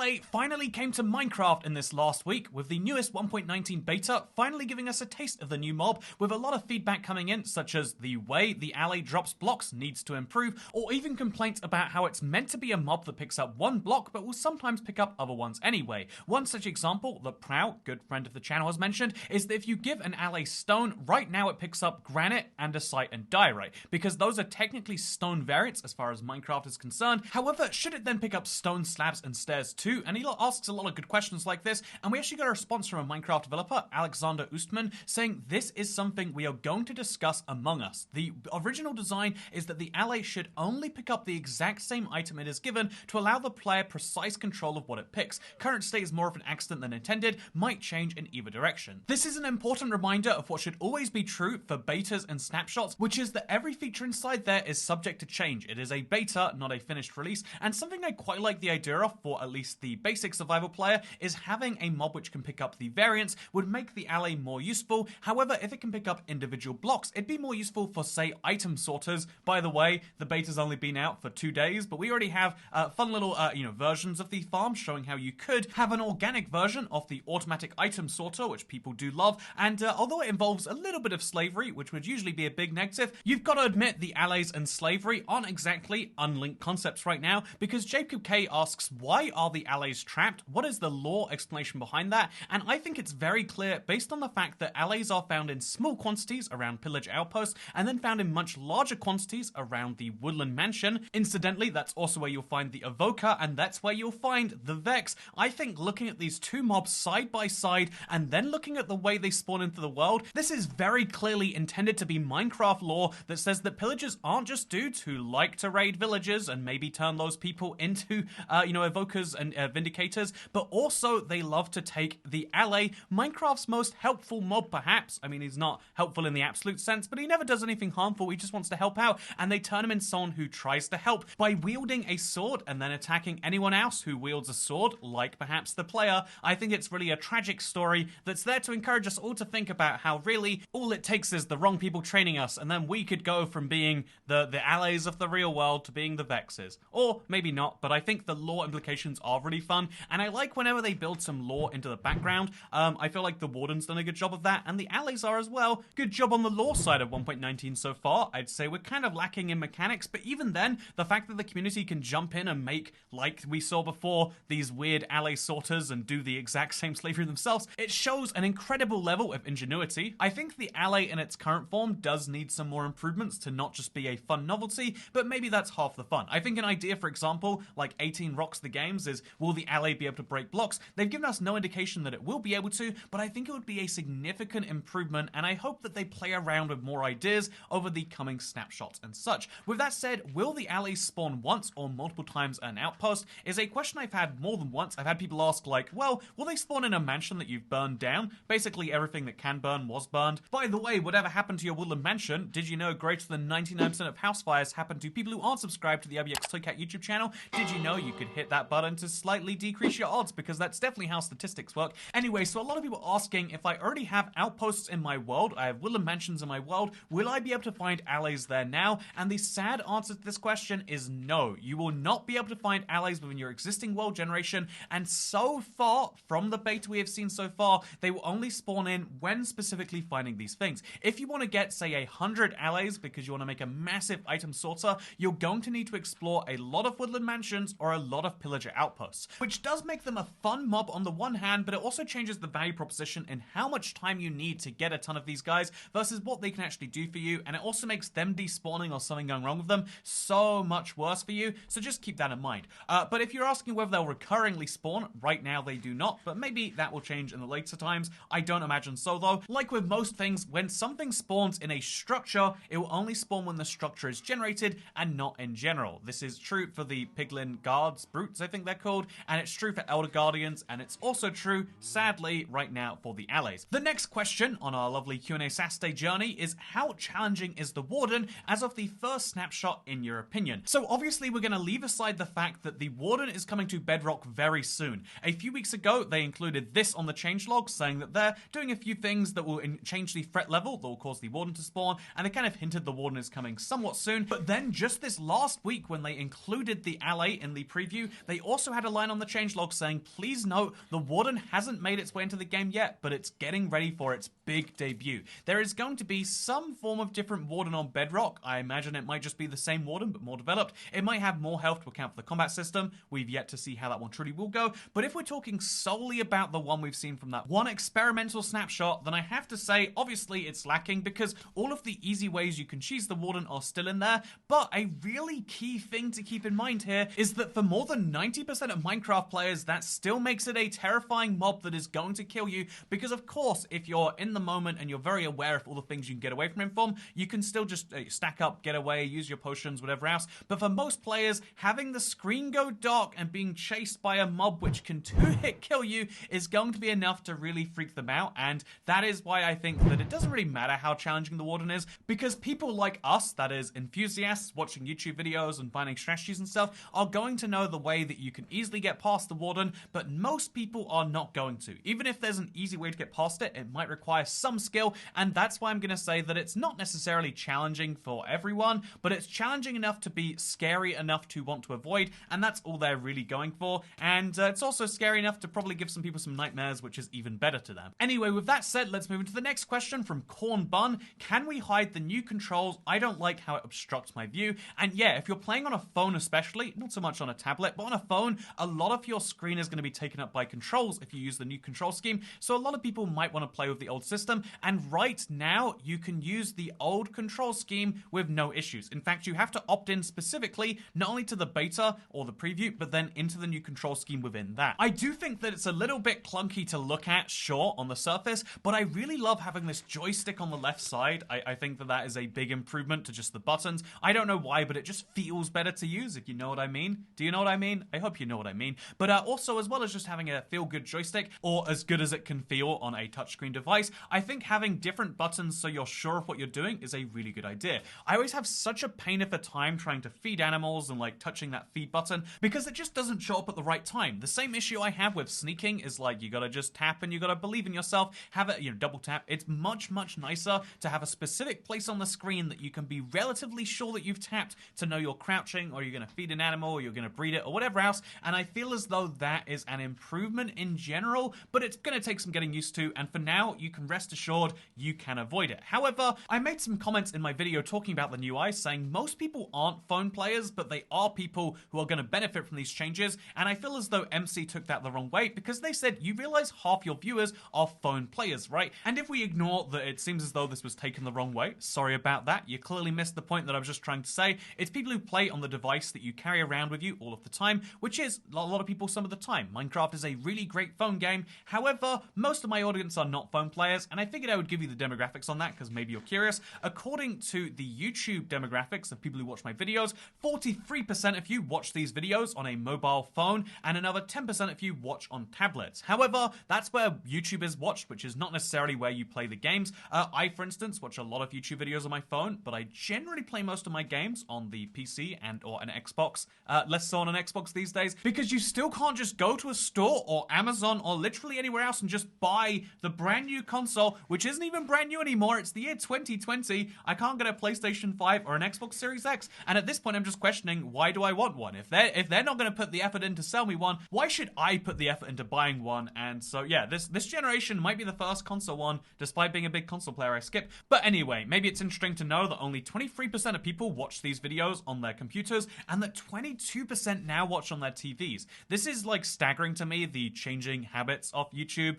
Allay finally came to Minecraft in this last week, with the newest 1.19 beta finally giving us a taste of the new mob, with a lot of feedback coming in, such as the way the Allay drops blocks needs to improve, or even complaints about how it's meant to be a mob that picks up one block but will sometimes pick up other ones anyway. One such example that Prow, good friend of the channel, has mentioned is that if you give an Allay stone, right now it picks up granite, andesite, and diorite, because those are technically stone variants as far as Minecraft is concerned. However, should it then pick up stone slabs and stairs too? And he asks a lot of good questions like this, and we actually got a response from a Minecraft developer, Alexander Oostman, saying this is something we are going to discuss among us. The original design is that the Allay should only pick up the exact same item it is given to allow the player precise control of what it picks. Current state is more of an accident than intended, might change in either direction. This is an important reminder of what should always be true for betas and snapshots, which is that every feature inside there is subject to change. It is a beta, not a finished release, and something I quite like the idea of for at least the basic survival player is having a mob which can pick up the variants would make the Allay more useful. However, if it can pick up individual blocks, it'd be more useful for, say, item sorters. By the way, the beta's only been out for 2 days, but we already have fun little versions of the farm showing how you could have an organic version of the automatic item sorter, which people do love, and although it involves a little bit of slavery, which would usually be a big negative, you've got to admit the Allays and slavery aren't exactly unlinked concepts right now, because Jacob K asks, why are the Allays trapped? What is the lore explanation behind that? And I think it's very clear based on the fact that Allays are found in small quantities around Pillage Outposts and then found in much larger quantities around the Woodland Mansion. Incidentally, that's also where you'll find the Evoker, and that's where you'll find the Vex. I think looking at these two mobs side by side and then looking at the way they spawn into the world, this is very clearly intended to be Minecraft lore that says that pillagers aren't just dudes who like to raid villagers and maybe turn those people into, evokers and vindicators, but also they love to take the Allay, Minecraft's most helpful mob perhaps. I mean, he's not helpful in the absolute sense, but he never does anything harmful, he just wants to help out, and they turn him into someone who tries to help by wielding a sword and then attacking anyone else who wields a sword, like perhaps the player. I think it's really a tragic story that's there to encourage us all to think about how really all it takes is the wrong people training us, and then we could go from being the Allays of the real world to being the Vexes. Or maybe not, but I think the lore implications are really fun, and I like whenever they build some lore into the background. I feel like the Warden's done a good job of that, and the Allays are as well. Good job on the lore side of 1.19 so far. I'd say we're kind of lacking in mechanics, but even then, the fact that the community can jump in and make, like we saw before, these weird Allay sorters and do the exact same slavery themselves, it shows an incredible level of ingenuity. I think the Allay in its current form does need some more improvements to not just be a fun novelty, but maybe that's half the fun. I think an idea, for example, like 18 Rocks the Games, is will the Allay be able to break blocks? They've given us no indication that it will be able to, but I think it would be a significant improvement, and I hope that they play around with more ideas over the coming snapshots and such. With that said, will the Allays spawn once or multiple times at an outpost is a question I've had more than once. I've had people ask, like, well, will they spawn in a mansion that you've burned down? Basically everything that can burn was burned. By the way, whatever happened to your Woodland Mansion? Did you know greater than 99% of house fires happen to people who aren't subscribed to the RBX Toycat YouTube channel? Did you know you could hit that button to slightly decrease your odds, because that's definitely how statistics work. Anyway, so a lot of people asking, if I already have outposts in my world, I have Woodland Mansions in my world, will I be able to find Allays there now? And the sad answer to this question is no. You will not be able to find Allays within your existing world generation, and so far, from the beta we have seen so far, they will only spawn in when specifically finding these things. If you want to get, say, 100 Allays because you want to make a massive item sorter, you're going to need to explore a lot of Woodland Mansions or a lot of Pillager Outposts, which does make them a fun mob on the one hand, but it also changes the value proposition in how much time you need to get a ton of these guys versus what they can actually do for you, and it also makes them despawning or something going wrong with them so much worse for you, so just keep that in mind. But if you're asking whether they'll recurringly spawn, right now they do not, but maybe that will change in the later times. I don't imagine so though. Like with most things, when something spawns in a structure, it will only spawn when the structure is generated and not in general. This is true for the Piglin Guards, Brutes I think they're called, and it's true for Elder Guardians, and it's also true, sadly, right now for the Allays. The next question on our lovely Q&A Saturday journey is, how challenging is the Warden as of the first snapshot in your opinion? So obviously we're going to leave aside the fact that the Warden is coming to Bedrock very soon. A few weeks ago they included this on the changelog saying that they're doing a few things that will change the threat level that will cause the Warden to spawn, and they kind of hinted the Warden is coming somewhat soon. But then just this last week when they included the Allay in the preview, they also had a line on the changelog saying, please note, the Warden hasn't made its way into the game yet, but it's getting ready for its big debut. There is going to be some form of different Warden on Bedrock. I imagine it might just be the same Warden, but more developed. It might have more health to account for the combat system. We've yet to see how that one truly will go. But if we're talking solely about the one we've seen from that one experimental snapshot, then I have to say, obviously it's lacking because all of the easy ways you can cheese the Warden are still in there. But a really key thing to keep in mind here is that for more than 90% of Minecraft players, that still makes it a terrifying mob that is going to kill you, because of course, if you're in the moment and you're very aware of all the things you can get away from him from, you can still just stack up, get away, use your potions, whatever else. But for most players, having the screen go dark and being chased by a mob which can two-hit kill you is going to be enough to really freak them out, and that is why I think that it doesn't really matter how challenging the Warden is, because people like us, that is enthusiasts watching YouTube videos and finding strategies and stuff, are going to know the way that you can easily get past the Warden, but most people are not going to. Even if there's an easy way to get past it, it might require some skill, and that's why I'm going to say that it's not necessarily challenging for everyone, but it's challenging enough to be scary enough to want to avoid, and that's all they're really going for. And it's also scary enough to probably give some people some nightmares, which is even better to them. Anyway, with that said, let's move into the next question from Corn Bun. Can we hide the new controls? I don't like how it obstructs my view. And yeah, if you're playing on a phone especially, not so much on a tablet, but on a phone, a lot of your screen is going to be taken up by controls if you use the new control scheme. So a lot of people might want to play with the old system. And right now, you can use the old control scheme with no issues. In fact, you have to opt in specifically, not only to the beta or the preview, but then into the new control scheme within that. I do think that it's a little bit clunky to look at, sure, on the surface, but I really love having this joystick on the left side. I think that that is a big improvement to just the buttons. I don't know why, but it just feels better to use, if you know what I mean. Do you know what I mean? I hope you know what I mean. But also, as well as just having a feel-good joystick, or as good as it can feel on a touchscreen device, I think having different buttons so you're sure of what you're doing is a really good idea. I always have such a pain of a time trying to feed animals and like touching that feed button because it just doesn't show up at the right time. The same issue I have with sneaking is like you gotta just tap and you gotta believe in yourself, have it, double tap. It's much nicer to have a specific place on the screen that you can be relatively sure that you've tapped to know you're crouching or you're gonna feed an animal or you're gonna breed it or whatever else, and I feel as though that is an improvement in general, but it's gonna take some getting used to, and for now you can rest assured you can avoid it. However, I made some comments in my video talking about the new UI saying most people aren't phone players, but they are people who are going to benefit from these changes, and I feel as though MC took that the wrong way because they said you realize half your viewers are phone players, right? And if we ignore that it seems as though this was taken the wrong way, sorry about that, you clearly missed the point that I was just trying to say. It's people who play on the device that you carry around with you all of the time, which is a lot of people some of the time. Minecraft is a really great phone game. However, most of my audience are not phone players, and I figured I would give you the demographics on that because maybe you're curious. According to the YouTube demographics of people who watch my videos, 43% of you watch these videos on a mobile phone, and another 10% of you watch on tablets. However, that's where YouTube is watched, which is not necessarily where you play the games. I, for instance, watch a lot of YouTube videos on my phone, but I generally play most of my games on the PC and or an Xbox. Less so on an Xbox these days, because you still can't just go to a store or Amazon or literally anywhere else and just buy the brand new console, which isn't even brand new anymore. It's the year 2020. I can't get a PlayStation 5 or an Xbox Series X, and at this point I'm just questioning, why do I want one? If they're not going to put the effort in to sell me one, why should I put the effort into buying one? And so yeah, this generation might be the first console one, despite being a big console player I skip. But anyway, maybe it's interesting to know that only 23% of people watch these videos on their computers, and that 22% now watch on their TVs. This is like staggering to me, the changing habits of YouTube.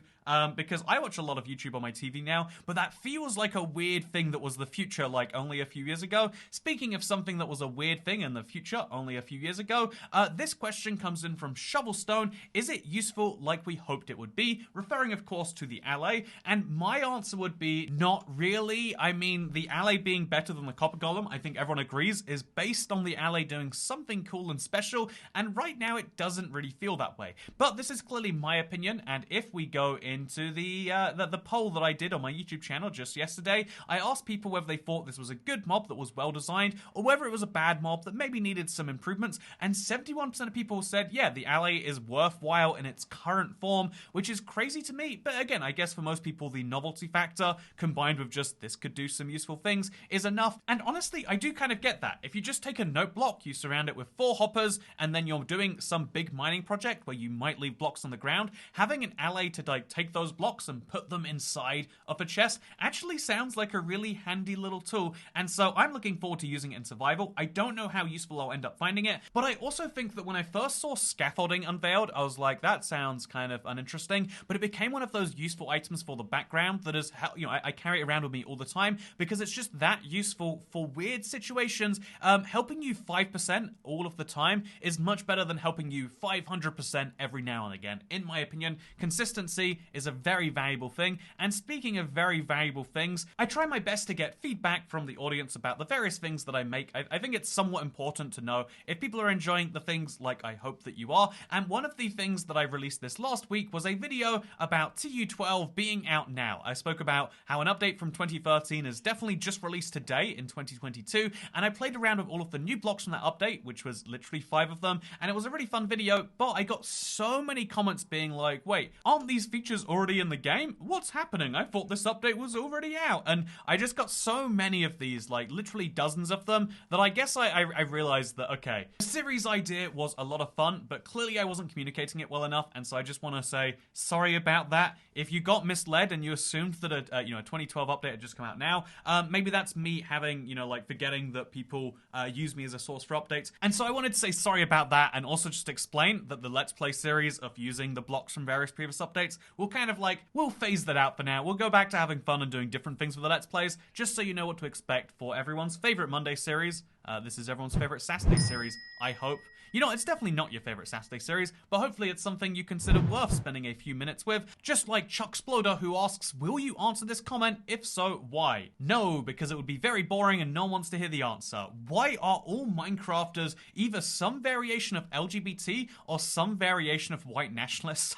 Because I watch a lot of YouTube on my TV now, but that feels like a weird thing that was the future like only a few years ago. Speaking of something that was a weird thing in the future only a few years ago, this question comes in from Shovelstone. Is it useful like we hoped it would be? Referring, of course, to the Allay. And my answer would be not really. I mean, the Allay being better than the Copper Golem, I think everyone agrees, is based on the Allay doing something cool and special, and right now it doesn't really feel that way. But this is clearly my opinion, and if we go in into the poll that I did on my YouTube channel just yesterday. I asked people whether they thought this was a good mob that was well designed, or whether it was a bad mob that maybe needed some improvements, and 71% of people said, yeah, the Allay is worthwhile in its current form, which is crazy to me. But again, I guess for most people, the novelty factor, combined with just this could do some useful things, is enough. And honestly, I do kind of get that. If you just take a note block, you surround it with 4 hoppers, and then you're doing some big mining project where you might leave blocks on the ground, having an Allay to like take those blocks and put them inside of a chest actually sounds like a really handy little tool. And so I'm looking forward to using it in survival. I don't know how useful I'll end up finding it, but I also think that when I first saw scaffolding unveiled, I was like, that sounds kind of uninteresting, but it became one of those useful items for the background that is, you know, I carry it around with me all the time because it's just that useful for weird situations. Helping you 5% all of the time is much better than helping you 500% every now and again. In my opinion, consistency is a very valuable thing, and speaking of very valuable things, I try my best to get feedback from the audience about the various things that I make. I think it's somewhat important to know if people are enjoying the things like I hope that you are, and one of the things that I released this last week was a video about TU12 being out now. I spoke about how an update from 2013 is definitely just released today in 2022, and I played around with all of the new blocks from that update, which was literally 5 of them, and it was a really fun video, but I got so many comments being like, wait, aren't these features already in the game? What's happening? I thought this update was already out. And I just got so many of these, like literally dozens of them, that I guess I realized that, okay, the series idea was a lot of fun, but clearly I wasn't communicating it well enough, and so I just want to say sorry about that. If you got misled and you assumed that a 2012 update had just come out now, maybe that's me having, like forgetting that people use me as a source for updates. And so I wanted to say sorry about that, and also just explain that the Let's Play series of using the blocks from various previous updates will kind of we'll phase that out for now. We'll go back to having fun and doing different things with the Let's Plays, just so you know what to expect for everyone's favorite Monday series. This is everyone's favorite Saturday series, I hope. It's definitely not your favorite Saturday series, but hopefully it's something you consider worth spending a few minutes with, just like Chuck Sploder, who asks, will you answer this comment? If so, why? No, because it would be very boring and no one wants to hear the answer. Why are all Minecrafters either some variation of LGBT or some variation of white nationalists?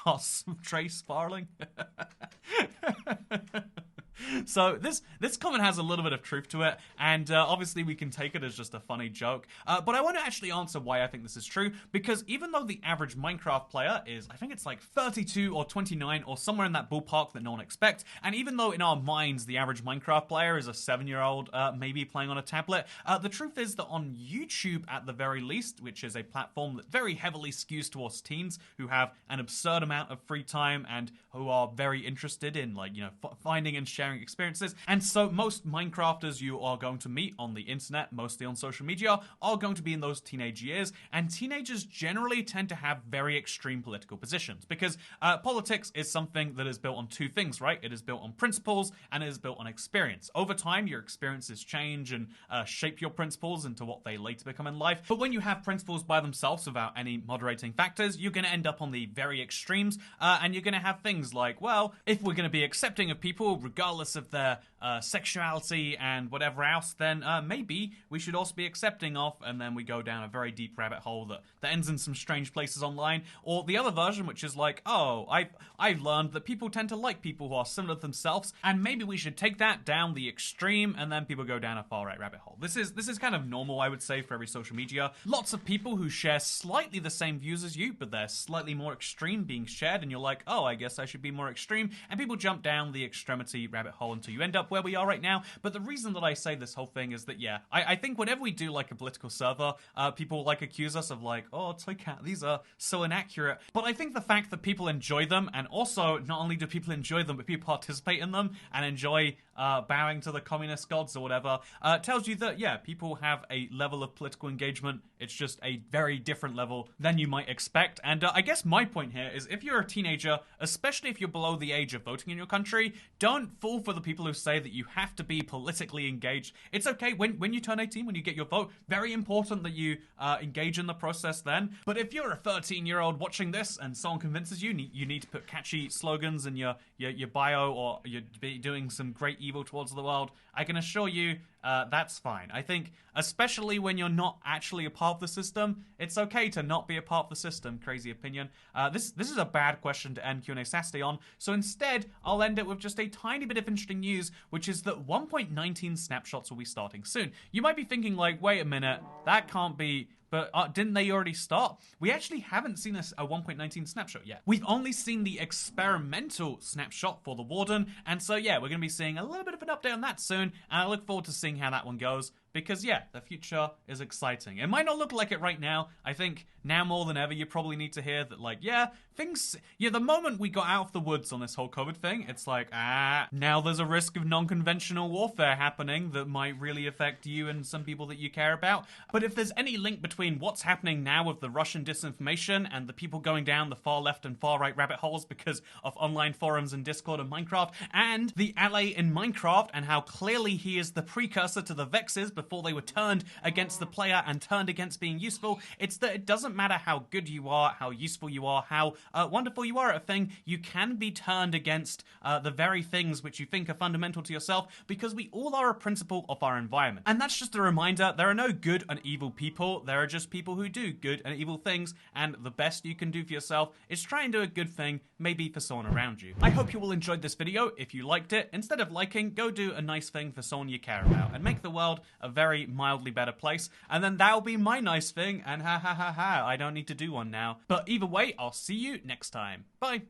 Trey Sparling? So this comment has a little bit of truth to it, and obviously we can take it as just a funny joke, but I want to actually answer why I think this is true, because even though the average Minecraft player is, I think it's like 32 or 29 or somewhere in that ballpark that no one expects, and even though in our minds the average Minecraft player is a 7-year-old maybe playing on a tablet, the truth is that on YouTube at the very least, which is a platform that very heavily skews towards teens who have an absurd amount of free time and who are very interested in finding and sharing experiences. And so most Minecrafters you are going to meet on the internet, mostly on social media, are going to be in those teenage years, and teenagers generally tend to have very extreme political positions, because politics is something that is built on 2 things, right? It is built on principles, and it is built on experience. Over time, your experiences change and shape your principles into what they later become in life, but when you have principles by themselves without any moderating factors, you're going to end up on the very extremes, and you're going to have things like, well, if we're going to be accepting of people regardless of their sexuality and whatever else, then maybe we should also be accepting of, and then we go down a very deep rabbit hole that ends in some strange places online. Or the other version, which is like, oh, I've learned that people tend to like people who are similar to themselves, and maybe we should take that down the extreme, and then people go down a far right rabbit hole. This is kind of normal, I would say, for every social media. Lots of people who share slightly the same views as you, but they're slightly more extreme being shared, and you're like, oh, I guess I should be more extreme, and people jump down the extremity rabbit hole until you end up where we are right now. But the reason that I say this whole thing is that, yeah, I think whenever we do like a political server, people accuse us of oh, Toycat, these are so inaccurate. But I think the fact that people enjoy them, and also not only do people enjoy them, but people participate in them and enjoy bowing to the communist gods or whatever, tells you that, yeah, people have a level of political engagement. It's just a very different level than you might expect. And I guess my point here is, if you're a teenager, especially if you're below the age of voting in your country, don't fall for the people who say that you have to be politically engaged. It's okay when you turn 18, when you get your vote, very important that you engage in the process then. But if you're a 13-year-old watching this and someone convinces you need to put catchy slogans in your bio, or you're doing some great evil towards the world, I can assure you that's fine. I think, especially when you're not actually a part of the system, it's okay to not be a part of the system. Crazy opinion. This is a bad question to end Q&A Saturday on, so instead, I'll end it with just a tiny bit of interesting news, which is that 1.19 snapshots will be starting soon. You might be thinking like, wait a minute, that can't be... But didn't they already start? We actually haven't seen a 1.19 snapshot yet. We've only seen the experimental snapshot for the Warden, and so yeah, we're going to be seeing a little bit of an update on that soon, and I look forward to seeing how that one goes. Because yeah, the future is exciting. It might not look like it right now. I think now more than ever, you probably need to hear that like, yeah, the moment we got out of the woods on this whole COVID thing, it's like, now there's a risk of non-conventional warfare happening that might really affect you and some people that you care about. But if there's any link between what's happening now with the Russian disinformation and the people going down the far left and far right rabbit holes because of online forums and Discord and Minecraft, and the Allay in Minecraft and how clearly he is the precursor to the Vexes before they were turned against the player and turned against being useful, it's that it doesn't matter how good you are, how useful you are, how wonderful you are at a thing, you can be turned against the very things which you think are fundamental to yourself, because we all are a principle of our environment. And that's just a reminder, there are no good and evil people, there are just people who do good and evil things, and the best you can do for yourself is try and do a good thing, maybe for someone around you. I hope you all enjoyed this video. If you liked it, instead of liking, go do a nice thing for someone you care about, and make the world a very mildly better place, and then that'll be my nice thing, and ha ha ha ha, I don't need to do one now. But either way, I'll see you next time. Bye.